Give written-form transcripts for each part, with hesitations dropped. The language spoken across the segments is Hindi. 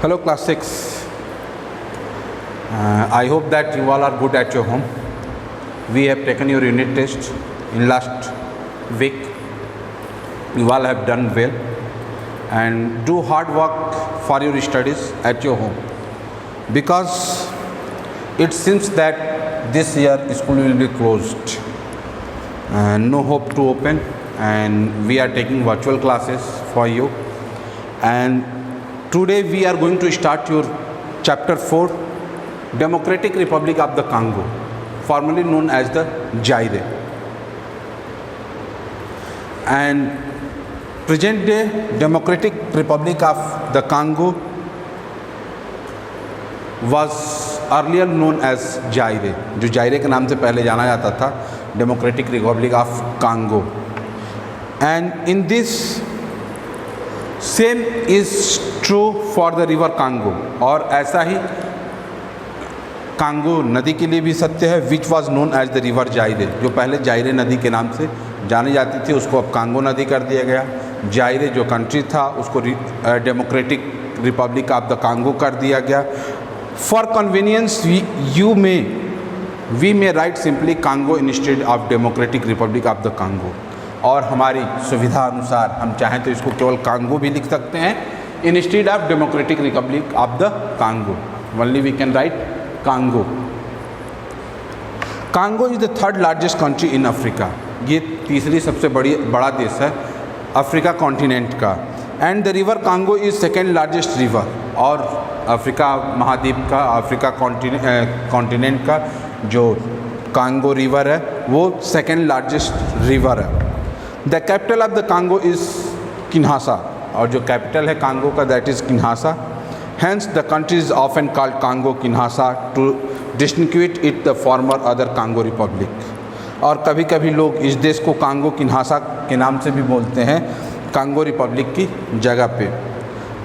Hello class 6. I hope that you all are good at your home. We have taken your unit test in last week. You all have done well and do hard work for your studies at your home, because it seems that this year school will be closed and no hope to open, and we are taking virtual classes for you. And today we are going to start your chapter 4, Democratic Republic of the Congo, formerly known as the Zaire. And present day Democratic Republic of the Congo was earlier known as Zaire, जो जायरे के नाम से पहले जाना जाता था, Democratic Republic of Congo. And in this same is true for the river Congo, और ऐसा ही कांगो नदी के लिए भी सत्य है, which was known as the river Zaire, जो पहले जायरे नदी के नाम से जानी जाती थी उसको अब कांगो नदी कर दिया गया। जायरे जो कंट्री था उसको Democratic Republic of the Congo कर दिया गया। For convenience we may write simply Congo instead of Democratic Republic of the Congo, और हमारी सुविधा अनुसार हम चाहें तो इसको केवल कांगो भी लिख सकते हैं instead of Democratic Republic of the Congo. Only we can write Congo. Congo is the third largest country in Africa, ये तीसरी सबसे बड़ा देश है अफ्रीका कॉन्टिनेंट का। And the river Congo is second largest river, और अफ्रीका महाद्वीप का, अफ्रीका कॉन्टिनेंट का जो कांगो रिवर है वो सेकेंड लार्जेस्ट रिवर है। The capital of the Congo is Kinshasa, और जो कैपिटल है कांगो का that is Kinshasa. Hence the country is often called Congo Kinshasa to distinguish it the former other Congo Republic, और कभी कभी लोग इस देश को कांगो किन्हासा के नाम से भी बोलते हैं कांगो रिपब्लिक की जगह पे।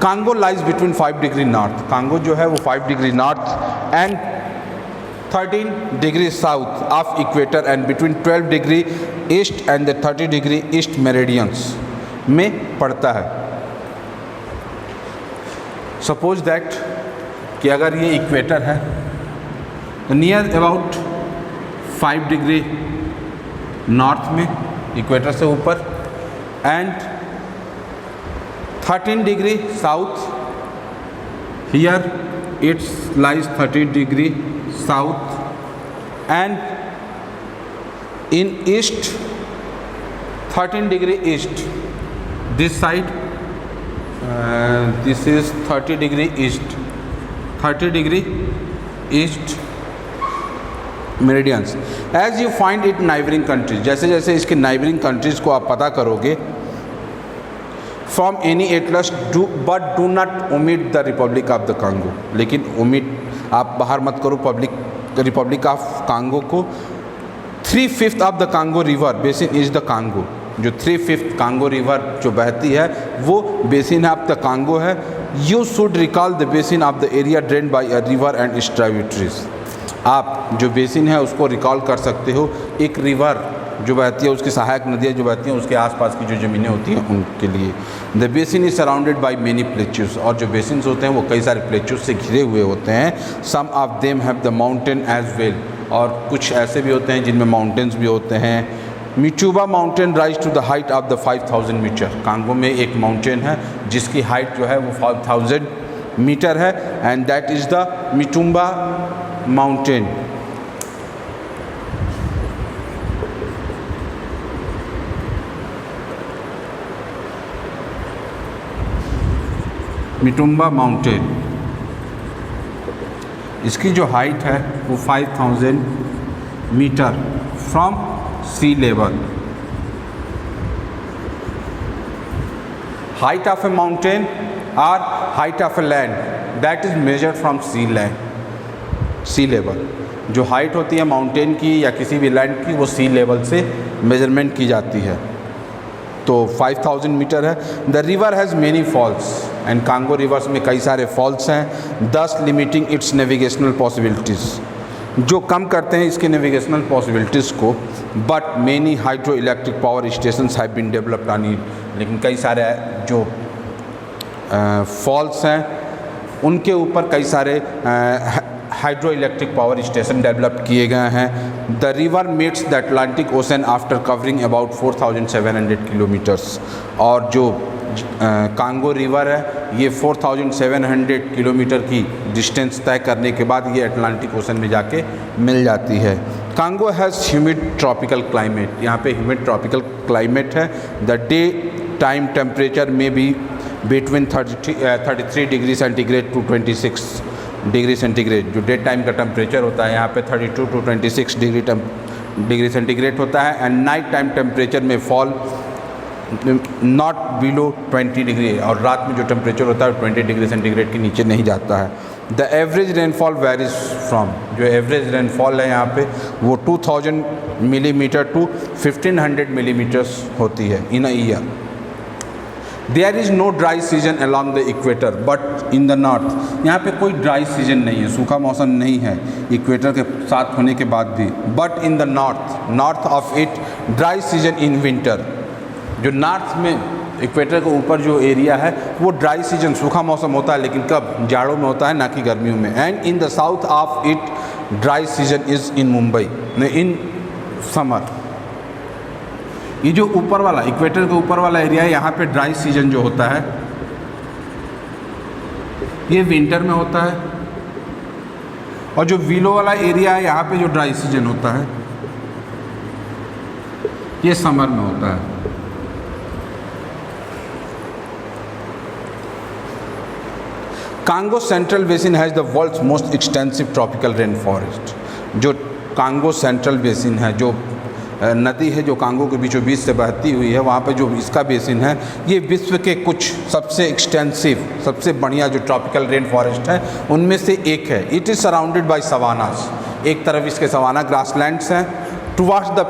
Congo lies between 5 degree north, Congo जो है वो 5 degree north and 13 degree south of equator and between 12 degree east and the 30 degree east meridians में पड़ता है। सपोज दैट कि अगर ये इक्वेटर है तो नियर अबाउट 5 डिग्री नॉर्थ में इक्वेटर से ऊपर and 13 degree south here it's lies 30 degree south and in east 13 degree east this side this is 30 degree east, 30 degree east meridians. As you find it neighboring countries, जैसे जैसे इसके neighboring countries को आप पता करोगे, from any atlas but do not omit the Republic of the Congo, लेकिन omit आप बाहर मत करो Republic of Congo को। 3/5 of the Congo river basin is the Congo, जो 3/5 कांगो रिवर जो बहती है वो बेसिन ऑफ द कांगो है। You should recall the basin of the area drain by a river and its tributaries, आप जो बेसिन है उसको रिकॉल कर सकते हो एक रिवर जो बहती है, उसकी सहायक नदियाँ जो बहती हैं उसके आसपास की जो ज़मीनें होती हैं उनके लिए। The basin is surrounded by many plateaus, और जो बेसिन्स होते हैं वो कई सारे प्लेच्यूज से घिरे हुए होते हैं। Some of them have the mountain as well, और कुछ ऐसे भी होते हैं जिनमें माउंटेन्स भी होते हैं। Mitumba mountain rise to the height of the 5000 metre, Congo में एक माउंटेन है जिसकी हाइट जो है वो 5000 मीटर है, and that is the Mitumba mountain. Mitumba mountain, इसकी जो हाइट है वो 5000 metre from sea level. Height of a mountain or height of a land that is measured from sea level, जो हाइट होती है माउंटेन की या किसी भी लैंड की वो सी लेवल से मेजरमेंट की जाती है, तो 5000 मीटर है। The river has many falls, and Congo rivers में कई सारे फॉल्स हैं, दस लिमिटिंग इट्स नेविगेशनल पॉसिबिलिटीज़, जो कम करते हैं इसके नेविगेशनल पॉसिबिलिटीज़ को। But many hydroelectric power stations have been developed on it, लेकिन कई सारे जो फॉल्स हैं उनके ऊपर कई सारे hydro electric power station develop किए गए हैं। The river meets the Atlantic ocean after covering about 4700 kilometres. और जो कांगो रिवर है ये 4700 किलोमीटर की डिस्टेंस तय करने के बाद ये अटलांटिक ओशन में जाके मिल जाती है। Congo has humid tropical climate, यहाँ पे ह्यूमिड ट्रॉपिकल क्लाइमेट है। द डे टाइम टेम्परेचर में भी between 33 degree centigrade to 26 degree centigrade. जो डे टाइम का टेम्परेचर होता है यहाँ पे 32 टू 26 डिग्री सेंटीग्रेड होता है। एंड नाइट टाइम टेम्परेचर में फॉल नॉट बिलो 20 डिग्री, और रात में जो टेम्परेचर होता है 20 डिग्री सेंटीग्रेड के नीचे नहीं जाता है। The average rainfall varies from, जो एवरेज रेनफॉल है यहाँ पे वो 2000 मिलीमीटर टू 1500 मिलीमीटर्स होती है in a year. There is no dry season along the equator but in the north, यहाँ पे कोई ड्राई सीजन नहीं है, सूखा मौसम नहीं है इक्वेटर के साथ होने के बाद भी। But in the north of it dry season in winter, जो नॉर्थ में इक्वेटर के ऊपर जो एरिया है वो ड्राई सीजन सूखा मौसम होता है, लेकिन कब, जाड़ों में होता है ना कि गर्मियों में। And in the south of it dry season is in Mumbai in summer. ये जो ऊपर वाला इक्वेटर के ऊपर वाला एरिया है यहाँ पे ड्राई सीजन जो होता है ये विंटर में होता है, और जो विलो वाला एरिया है यहाँ पे जो ड्राई सीजन होता है ये समर में होता है। Congo central basin has the world's most extensive tropical rain forest. जो कांगो सेंट्रल बेसिन है, जो नदी है जो कांगो के बीचों बीच से बहती हुई है, वहाँ पे जो इसका बेसिन है ये विश्व के कुछ सबसे एक्सटेंसिव, सबसे बढ़िया जो ट्रॉपिकल रेन फॉरेस्ट है उनमें से एक है। It is surrounded by savannas, एक तरफ इसके सवाना ग्रासलैंड्स हैं, टुवर्ड्स द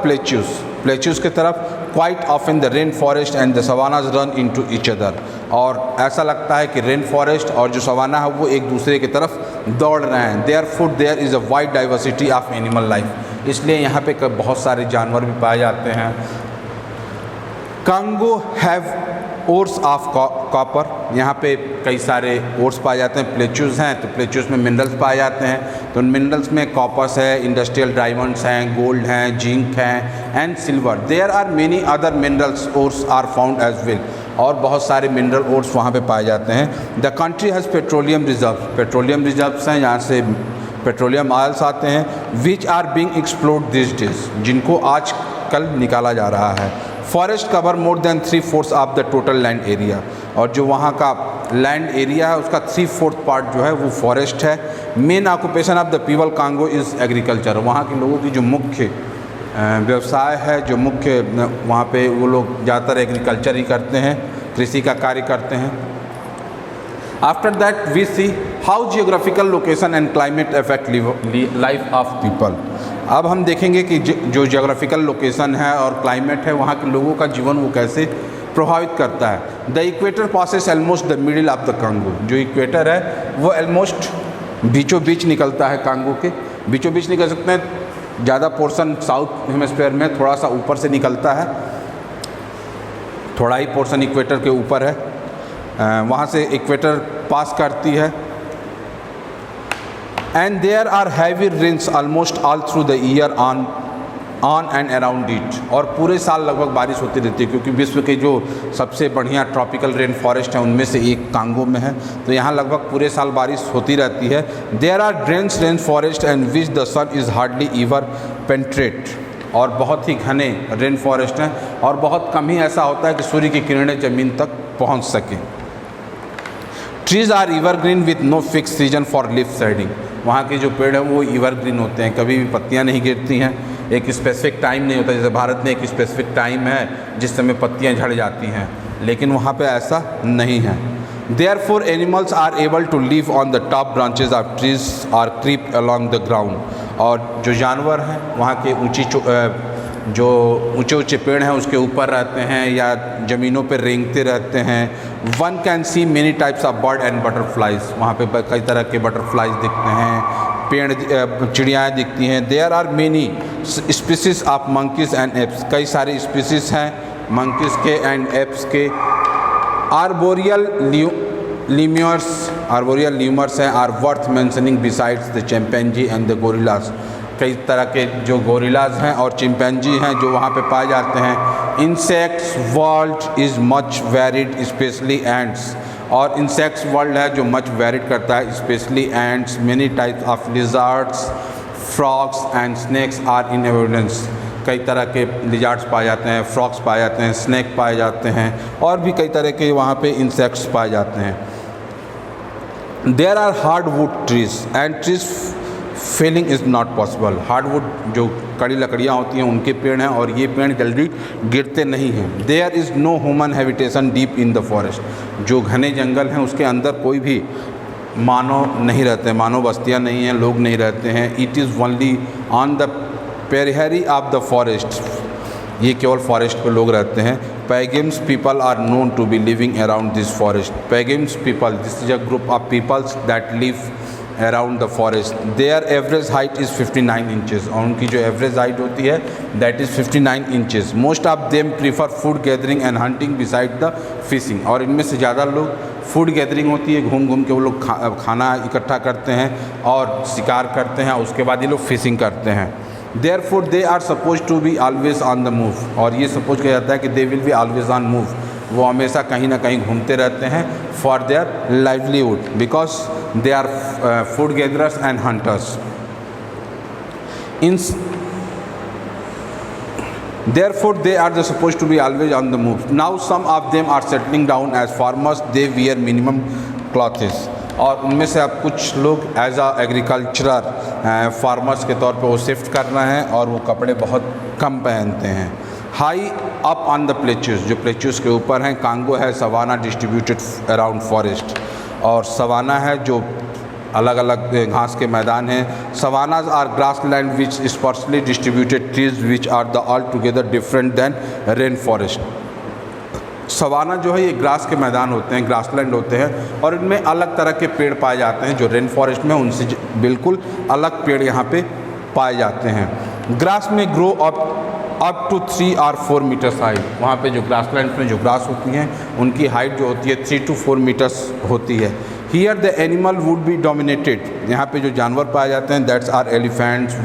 प्लेच्यूज की तरफ quite often the rain forest and the savannas run into each other. और ऐसा लगता है कि रेन फॉरेस्ट और जो सवाना है वो एक दूसरे की तरफ दौड़ रहे हैं। There is a wide diversity of animal life, इसलिए यहाँ पे बहुत सारे जानवर भी पाए जाते हैं। Congo have ores of copper, यहाँ पे कई सारे ओर्स पाए जाते हैं। प्लेच्यूज हैं तो प्लेच्यूज में मिनरल्स पाए जाते हैं, तो उन मिनरल्स में कॉपर्स है, इंडस्ट्रियल डायमंड्स हैं, गोल्ड हैं, जिंक हैं and silver. There are many other minerals ores are found as well, और बहुत सारे मिनरल ओर्स वहाँ पे पाए जाते हैं। The country has petroleum reserves हैं, यहाँ से पेट्रोलियम ऑयल्स आते हैं, which are being explored this days, जिनको आज कल निकाला जा रहा है। Forest cover more than 3/4 of the total land area, और जो वहाँ का लैंड एरिया है उसका 3/4 पार्ट जो है वो फॉरेस्ट है। Main occupation of the people Congo is agriculture, वहाँ के लोगों की जो मुख्य व्यवसाय है, जो मुख्य वहाँ पे वो लोग ज़्यादातर एग्रीकल्चर ही करते हैं, कृषि का कार्य करते हैं। After that we see how geographical location and climate affect life of people. अब हम देखेंगे कि जो जियोग्राफिकल लोकेशन है और क्लाइमेट है वहाँ के लोगों का जीवन वो कैसे प्रभावित करता है। The equator passes almost the middle of the Congo, जो इक्वेटर है वो ऑलमोस्ट बीचों बीच निकलता है, कांगो के बीचों बीच निकल सकते हैं। ज़्यादा पोर्शन साउथ हेमिस्फीयर में थोड़ा सा ऊपर से निकलता है, थोड़ा ही पोर्शन इक्वेटर के ऊपर है, वहाँ से इक्वेटर पास करती है। And there are heavy rains almost all through the year on and around it, और पूरे साल लगभग बारिश होती रहती है, क्योंकि विश्व के जो सबसे बढ़िया ट्रॉपिकल रेन फॉरेस्ट है उनमें से एक कांगो में है, तो यहाँ लगभग पूरे साल बारिश होती रहती है। There are dense rain forest and which the sun is hardly ever penetrate, और बहुत ही घने रेन फॉरेस्ट हैं और बहुत कम ही ऐसा होता है कि सूर्य की किरणें ज़मीन तक पहुँच सकें। Trees are evergreen with no fix season for leaf shedding, वहाँ के जो पेड़ हैं वो एवरग्रीन होते हैं, कभी भी पत्तियाँ नहीं गिरती हैं, एक स्पेसिफिक टाइम नहीं होता। जैसे भारत में एक स्पेसिफिक टाइम है जिस समय पत्तियाँ झड़ जाती हैं, लेकिन वहाँ पे ऐसा नहीं है। Therefore animals are able to live on the top branches of trees or creep along the ground, और जो जानवर हैं वहाँ के जो ऊंचे ऊंचे पेड़ हैं उसके ऊपर रहते हैं या ज़मीनों पर रेंगते रहते हैं। One can see many types of bird and butterflies, वहाँ पे कई तरह के बटरफ्लाइज दिखते हैं, पेड़ चिड़ियाँ दिखती हैं। There are many species of monkeys and apes, कई सारे स्पीसीज हैं मंकीज़ के एंड एप्स के। आर्बोरियल लीम्यूर्स, आर्बोरियल लीम्यूर्स हैं, are worth mentioning besides the chimpanzee and the gorillas. कई तरह के जो गोरिल्लाज हैं और चिंपैंजी हैं जो वहाँ पे पाए जाते हैं। Insects world is much varied specially ants, और इंसेक्ट्स वर्ल्ड है जो मच वेरिड करता है specially ants. Many types of lizards, frogs and snakes are in evidence. कई तरह के लिजार्ड्स पाए जाते हैं, फ्रॉग्स पाए जाते हैं, स्नैक पाए जाते हैं, और भी कई तरह के वहाँ पे इंसेक्ट्स पाए जाते हैं। There are hardwood trees and trees felling is not possible. Hardwood जो कड़ी लकड़ियाँ होती हैं उनके पेड़ हैं, और ये पेड़ जल्दी गिरते नहीं हैं। There is no human habitation deep in the forest. जो घने जंगल हैं उसके अंदर कोई भी मानव नहीं रहते, मानव बस्तियाँ नहीं हैं, लोग नहीं रहते हैं। It is only on the periphery of the forest. ये केवल फॉरेस्ट पे लोग रहते हैं। Pygmies people are known to be living around this forest. Pygmies people, this is a group of peoples that live around the forest. Their average height is 59 inches, और उनकी जो एवरेज हाइट होती है that is 59 inches. Most of them prefer food gathering and hunting beside the fishing. और इनमें से ज़्यादा लोग फूड गैदरिंग होती है, घूम घूम के वो लोग खाना इकट्ठा करते हैं और शिकार करते हैं, उसके बाद ये लोग फिशिंग करते हैं। Therefore they are supposed to be always on the move, और ये सपोज किया जाता है कि they will be always on move, वो हमेशा कहीं ना कहीं घूमते रहते हैं for their livelihood because they are food gatherers and hunters. Therefore they are supposed to be always on the move. Now some of them are settling down as farmers. They wear minimum clothes, और उनमें से अब कुछ लोग एज आ एग्रीकल्चरर फार्मर्स के तौर पे वो शिफ्ट कर रहे हैं, और वो कपड़े बहुत कम पहनते हैं। High up on the plateaus, जो प्लेचूस के ऊपर हैं, कांगो है, सवाना डिस्ट्रीब्यूटेड अराउंड फॉरेस्ट, और सवाना है जो अलग अलग घास के मैदान हैं। Savannas are grass land which sparsely distributed trees which are the all together different than rain forest. Savanna जो है ये ग्रास के मैदान होते हैं, ग्रासलैंड होते हैं, और इनमें अलग तरह के पेड़ पाए जाते हैं जो रेन फॉरेस्ट में उनसे बिल्कुल अलग पेड़ यहाँ पे पाए जाते हैं। ग्रास में grow up to 3 or 4 metres height. वहाँ पे जो ग्रासलैंड में जो ग्रास होती हैं उनकी हाइट जो होती है 3 to 4 मीटर्स होती है। Here the animal would be dominated, यहाँ पे जो जानवर पाए जाते हैं that's are elephants,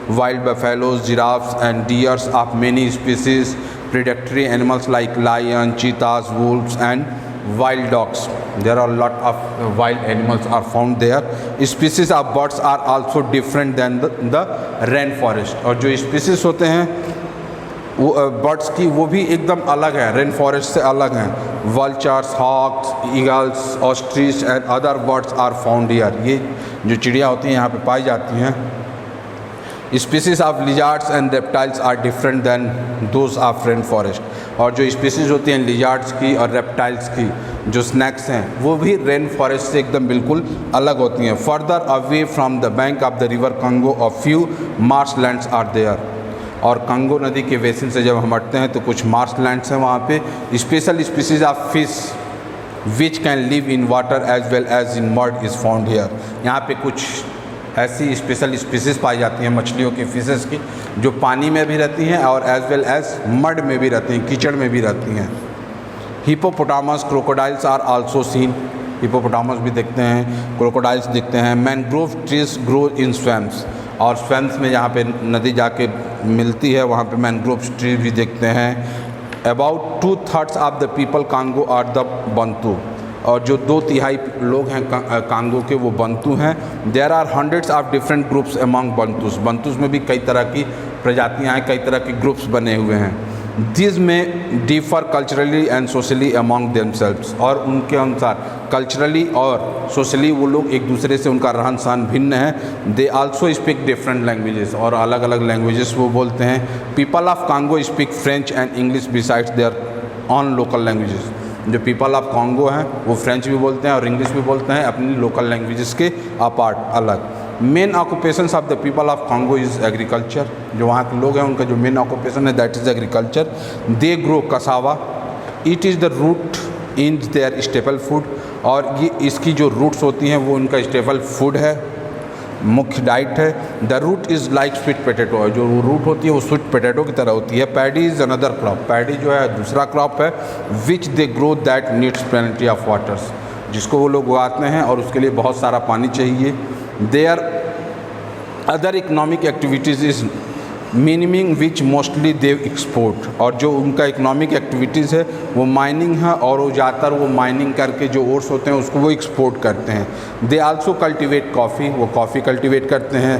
wild buffaloes, giraffes and deers of many species, predatory animals like lion, cheetahs, wolves and wild dogs. There are a lot of wild animals are found there. Species of birds are also different than the rain forest. और जो species होते हैं वो बर्ड्स की वो भी एकदम अलग है, रेन फॉरेस्ट से अलग हैं। vultures, hawks, eagles, ostrich and other birds are found here. ये जो चिड़िया होती हैं यहाँ पे पाई जाती हैं। Species of lizards and reptiles are different than those of rain forest, और जो स्पीसीज़ होती हैं लिजार्ड्स की और रेप्टाइल्स की, जो स्नैक्स हैं, वो भी रेन फॉरेस्ट से एकदम बिल्कुल अलग होती हैं। Further away from the bank of the river Congo a few marsh lands are there, और कंगो नदी के बेसिन से जब हम हटते हैं तो कुछ मार्श लैंड्स हैं वहाँ पे। Special species of fish which can live in water as well as in mud is found here. यहाँ पे कुछ ऐसी स्पेशल स्पीसीज़ पाई जाती हैं मछलियों की, फिशेस की, जो पानी में भी रहती हैं और एज वेल एज मड में भी रहती हैं, कीचड़ में भी रहती हैं। Hippopotamus, crocodiles are also seen, hippopotamus भी दिखते हैं, क्रोकोडाइल्स दिखते हैं। Mangrove trees grow in swamps, और स्वैम्स में जहाँ पे नदी जाके मिलती है वहाँ पे मैनग्रोव ट्री भी दिखते हैं। About 2/3 of the people Congo are the Bantu, और जो 2/3 लोग हैं कांगो के वो बंतु हैं। There are hundreds of different groups among Bantus, Bantus में भी कई तरह की प्रजातियां हैं, कई तरह के ग्रुप्स बने हुए हैं। दिस में differ culturally and socially among themselves, और उनके अनुसार कल्चरली और सोशली वो लोग एक दूसरे से उनका रहन सहन भिन्न है। They also speak different languages, और अलग अलग लैंग्वेजेस वो बोलते हैं। People of Congo speak French and English besides their own local languages. जो पीपल ऑफ कांगो हैं वो फ्रेंच भी बोलते हैं और इंग्लिश भी बोलते हैं अपनी लोकल लैंग्वेजेस के अपार्ट अलग। Main occupations of the people of Congo is agriculture, जो वहाँ के लोग हैं उनका जो मेन ऑक्यूपेशन है that is agriculture. They grow cassava, it is the root in their staple food, और ये इसकी जो रूट्स होती हैं वो उनका स्टेपल फूड है, मुख्य डाइट है। The root is like sweet potato, जो रूट होती है वो स्वीट पोटैटो की तरह होती है। Paddy is another crop, paddy जो है दूसरा क्रॉप है। Which they grow that needs plenty of waters, जिसको वो लोग उगाते हैं और उसके लिए बहुत सारा पानी चाहिए। Their other economic activities is minimum which mostly they've export, और जो उनका इकोनॉमिक एक्टिविटीज़ है वो माइनिंग है, और वो ज़्यादातर वो माइनिंग करके जो ओर्स होते हैं उसको वो एक्सपोर्ट करते हैं। दे आल्सो कल्टिवेट कॉफ़ी, वो कॉफ़ी कल्टिवेट करते हैं।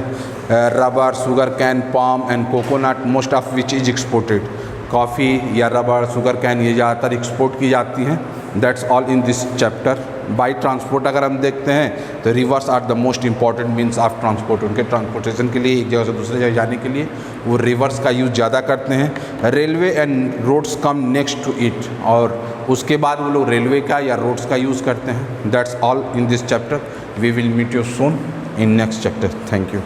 Rubber, sugar cane, palm and coconut, most of which is exported. Coffee या रबर, शुगर कैन ये ज़्यादातर एक्सपोर्ट की जाती हैं। That's all in this chapter. By transport अगर हम देखते हैं तो rivers are the most important means of transport. उनके ट्रांसपोर्टेशन के लिए एक जगह से दूसरे जगह जाने के लिए वो रिवर्स का यूज़ ज़्यादा करते हैं। Railway and roads come next to it, और उसके बाद वो लोग रेलवे का या रोड्स का यूज़ करते हैं। That's all in this chapter. We will meet you soon in next chapter. Thank you.